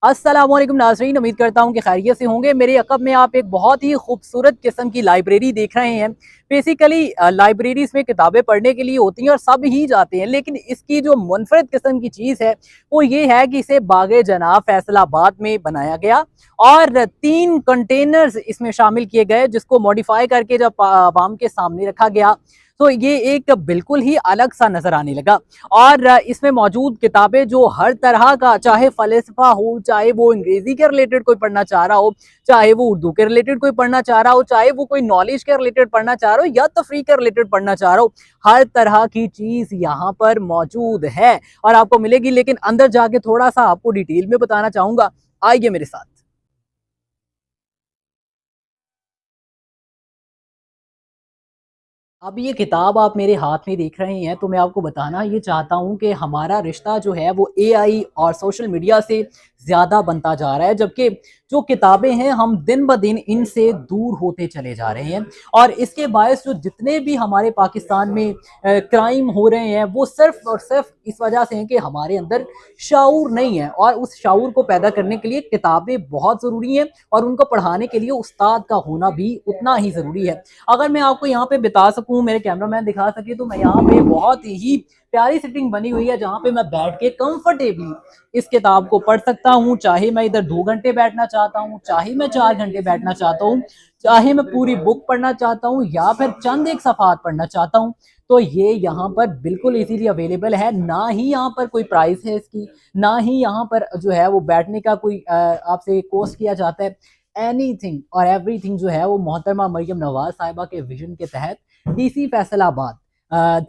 अस्सलामुअलैकुम नाज़रीन, उम्मीद करता हूँ कि खैरियत से होंगे। मेरे अक़ब में आप एक बहुत ही खूबसूरत किस्म की लाइब्रेरी देख रहे हैं। बेसिकली लाइब्रेरीज़ में किताबें पढ़ने के लिए होती हैं और सब ही जाते हैं, लेकिन इसकी जो मुनफ़रिद किस्म की चीज़ है वो ये है कि इसे बाग़े जनाब फैसलाबाद में बनाया गया और 3 कंटेनर्स इसमें शामिल किए गए, जिसको मॉडिफ़ाई करके जब आवाम के सामने रखा गया तो ये एक बिल्कुल ही अलग सा नजर आने लगा। और इसमें मौजूद किताबें जो हर तरह का, चाहे फ़लसफ़ा हो, चाहे वो अंग्रेज़ी के रिलेटेड कोई पढ़ना चाह रहा हो, चाहे वो उर्दू के रिलेटेड कोई पढ़ना चाह रहा हो, चाहे वो कोई नॉलेज के रिलेटेड पढ़ना चाह रहा हो या तफरीह के रिलेटेड पढ़ना चाह रहा हो, हर तरह की चीज़ यहाँ पर मौजूद है और आपको मिलेगी। लेकिन अंदर जाके थोड़ा सा आपको डिटेल में बताना चाहूँगा, आइए मेरे साथ। अब ये किताब आप मेरे हाथ में देख रहे हैं, तो मैं आपको बताना ये चाहता हूँ कि हमारा रिश्ता जो है वो एआई और सोशल मीडिया से ज़्यादा बनता जा रहा है, जबकि जो किताबें हैं हम दिन ब दिन इनसे दूर होते चले जा रहे हैं। और इसके बायस जो जितने भी हमारे पाकिस्तान में क्राइम हो रहे हैं वो सिर्फ़ और सिर्फ़ इस वजह से हैं कि हमारे अंदर शऊर नहीं है, और उस शऊर को पैदा करने के लिए किताबें बहुत ज़रूरी हैं और उनको पढ़ाने के लिए उस्ताद का होना भी उतना ही ज़रूरी है। अगर मैं आपको यहाँ पे बता सकूँ, मेरे कैमरामैन दिखा सके, तो मैं यहाँ पे बहुत ही प्यारी सिटिंग बनी हुई है जहाँ पे मैं बैठ के कंफर्टेबली इस किताब को पढ़ सकता हूँ। चाहे मैं इधर 2 घंटे बैठना चाहता हूँ, चाहे मैं 4 घंटे बैठना चाहता हूँ, चाहे मैं पूरी बुक पढ़ना चाहता हूँ या फिर चंद एक सफ़ात पढ़ना चाहता हूँ, तो ये यहाँ पर बिल्कुल इजीली अवेलेबल है। ना ही यहाँ पर कोई प्राइस है इसकी, ना ही यहाँ पर जो है वो बैठने का कोई आपसे कोस्ट किया जाता है। एनीथिंग और एवरीथिंग जो है वो मोहतरमा मरियम नवाज साहिबा के विजन के तहत डीसी फैसलाबाद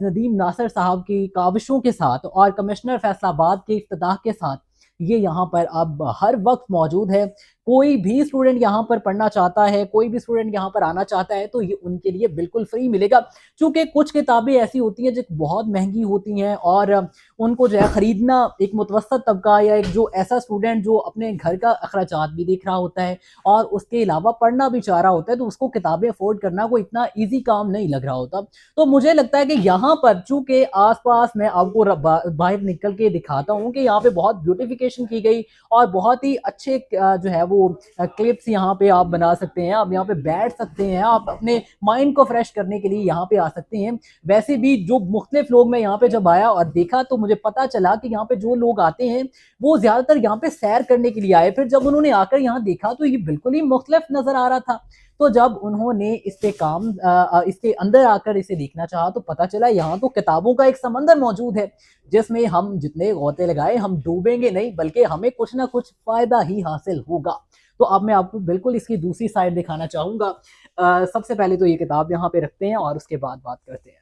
नदीम नासर साहब की काविशों के साथ और कमिश्नर फैसलाबाद के इफ्तिताह के साथ ये यहाँ पर अब हर वक्त मौजूद है। कोई भी स्टूडेंट यहाँ पर पढ़ना चाहता है, कोई भी स्टूडेंट यहाँ पर आना चाहता है, तो ये उनके लिए बिल्कुल फ्री मिलेगा। चूँकि कुछ किताबें ऐसी होती हैं जो बहुत महंगी होती हैं और उनको जो है ख़रीदना एक मुतवसत तबका या एक जो ऐसा स्टूडेंट जो अपने घर का अखराजात भी देख रहा होता है और उसके अलावा पढ़ना भी चाह रहा होता है, तो उसको किताबें अफोर्ड करना कोई इतना ईजी काम नहीं लग रहा होता। तो मुझे लगता है कि यहाँ पर चूँकि आस-पास मैं आपको बाहर निकल के दिखाता हूँ कि यहाँ पे बहुत ब्यूटिफिकेशन की गई और बहुत ही अच्छे जो है वो क्लिप्स यहाँ पे आप बना सकते हैं। आप यहाँ पे बैठ सकते हैं, आप अपने माइंड को फ्रेश करने के लिए यहाँ पे आ सकते हैं। वैसे भी जो मुख्तलिफ लोग, मैं यहाँ पे जब आया और देखा तो मुझे पता चला कि यहाँ पे जो लोग आते हैं वो ज़्यादातर यहाँ पे सैर करने के लिए आए। फिर जब उन्होंने आकर यहाँ देखा तो ये बिल्कुल ही मुख्तलिफ नज़र आ रहा था। तो जब उन्होंने इस पे काम इसके अंदर आकर इसे देखना चाहा तो पता चला यहाँ तो किताबों का एक समंदर मौजूद है, जिसमें हम जितने गोते लगाए हम डूबेंगे नहीं, बल्कि हमें कुछ ना कुछ फ़ायदा ही हासिल होगा। तो अब मैं आपको बिल्कुल इसकी दूसरी साइड दिखाना चाहूँगा। सबसे पहले तो ये किताब यहाँ पे रखते हैं और उसके बाद बात करते हैं।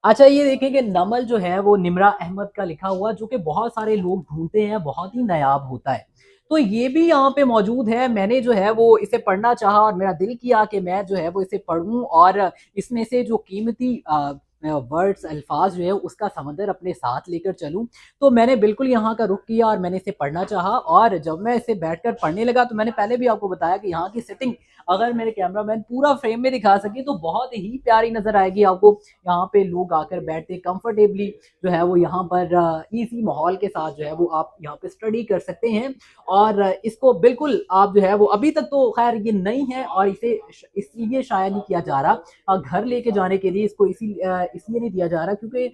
अच्छा, ये देखें कि नमल जो है वो निमरा अहमद का लिखा हुआ, जो कि बहुत सारे लोग ढूँढते हैं, बहुत ही नायाब होता है। तो ये भी यहाँ पे मौजूद है। मैंने जो है वो इसे पढ़ना चाहा और मेरा दिल किया कि मैं जो है वो इसे पढ़ूँ और इसमें से जो कीमती वर्ड्स, अल्फाज जो है उसका समंदर अपने साथ लेकर चलूँ। तो मैंने बिल्कुल यहाँ का रुख किया और मैंने इसे पढ़ना चाहा और जब मैं इसे बैठकर पढ़ने लगा तो मैंने पहले भी आपको बताया कि यहाँ की सेटिंग अगर मेरे कैमरामैन पूरा फ्रेम में दिखा सके तो बहुत ही प्यारी नज़र आएगी आपको। यहाँ पे लोग आकर बैठते कंफर्टेबली जो है वो यहाँ पर ईज़ी माहौल के साथ जो है वो आप यहाँ पे स्टडी कर सकते हैं। और इसको बिल्कुल आप जो है वो अभी तक तो खैर ये नहीं है और इसे इसलिए शायद नहीं किया जा रहा, घर लेके जाने के लिए इसको इसलिए नहीं दिया जा रहा क्योंकि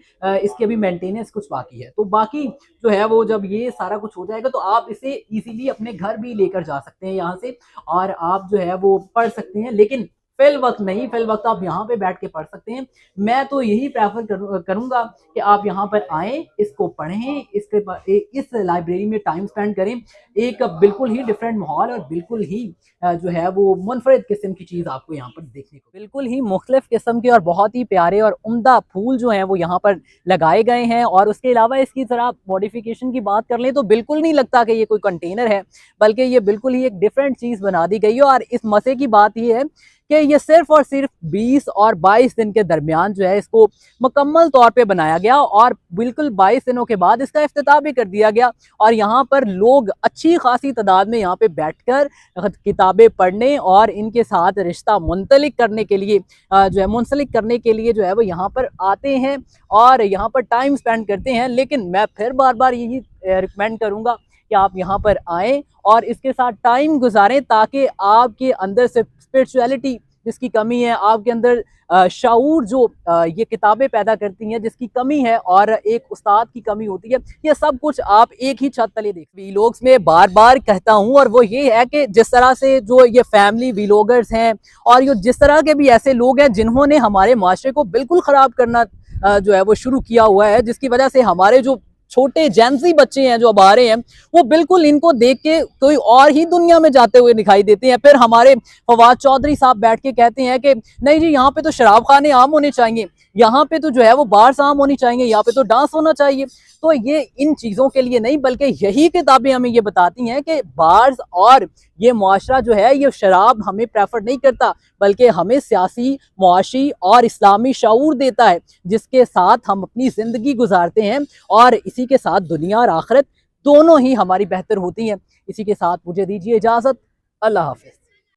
इसकी अभी मेंटेनेंस कुछ बाकी है। तो बाकी जो है वो जब ये सारा कुछ हो जाएगा तो आप इसे इजीली अपने घर भी लेकर जा सकते हैं यहाँ से और आप जो है वो पढ़ सकते हैं। लेकिन फिल वक्त नहीं, फिल वक्त आप यहाँ पे बैठ के पढ़ सकते हैं। मैं तो यही प्रेफर करूँगा कि आप यहाँ पर आएँ, इसको पढ़ें, इस लाइब्रेरी में टाइम स्पेंड करें। एक बिल्कुल ही डिफरेंट माहौल और बिल्कुल ही जो है वो मुनफरिद किस्म की चीज़ आपको यहाँ पर देखने को, बिल्कुल ही मुख्तलिफ किस्म के और बहुत ही प्यारे और उम्दा फूल जो हैं वो यहाँ पर लगाए गए हैं। और उसके अलावा इसकी ज़रा मॉडिफिकेशन की बात कर लें तो बिल्कुल नहीं लगता कि ये कोई कंटेनर है, बल्कि ये बिल्कुल ही एक डिफरेंट चीज़ बना दी गई है। और इस मज़े की बात ये है कि ये सिर्फ और सिर्फ 20 और 22 दिन के दरमियान जो है इसको मुकम्मल तौर पे बनाया गया और बिल्कुल 22 दिनों के बाद इसका इफ्तिताह भी कर दिया गया। और यहाँ पर लोग अच्छी खासी तादाद में यहाँ पे बैठकर किताबें पढ़ने और इनके साथ रिश्ता मुंसलिक करने के लिए जो है वो यहाँ पर आते हैं और यहाँ पर टाइम स्पेंड करते हैं। लेकिन मैं फिर बार बार यही रिकमेंड करूँगा कि कि आप यहाँ पर आएँ और इसके साथ टाइम गुजारें, ताकि आपके अंदर से स्पिरिचुअलिटी जिसकी कमी है, आपके अंदर शऊर जो ये किताबें पैदा करती हैं जिसकी कमी है, और एक उस्ताद की कमी होती है, ये सब कुछ आप एक ही छत तले देख। वीलॉग्स में बार बार कहता हूँ, और वो ये है कि जिस तरह से जो ये फैमिली वीलॉगर्स हैं और ये जिस तरह के भी ऐसे लोग हैं जिन्होंने हमारे माशरे को बिल्कुल ख़राब करना जो है वो शुरू किया हुआ है, जिसकी वजह से हमारे जो छोटे जेंजी बच्चे हैं जो अब आ रहे हैं, वो बिल्कुल इनको देख के कोई और ही दुनिया में जाते हुए दिखाई देते हैं। फिर हमारे फवाद चौधरी साहब बैठ के कहते हैं कि नहीं जी, यहाँ पे तो शराब खाने आम होने चाहिए, यहाँ पे तो जो है वो बार्स आम होनी चाहिए, यहाँ पे तो डांस होना चाहिए। तो ये इन चीज़ों के लिए नहीं, बल्कि यही किताबें हमें ये बताती हैं कि बार्स और ये मुआशरा जो है, ये शराब हमें प्रेफर नहीं करता, बल्कि हमें सियासी, मुआशी और इस्लामी शऊर देता है, जिसके साथ हम अपनी ज़िंदगी गुजारते हैं, और इसी के साथ दुनिया और आखिरत दोनों ही हमारी बेहतर होती हैं। इसी के साथ मुझे दीजिए इजाज़त। अल्लाह हाफ़िज़।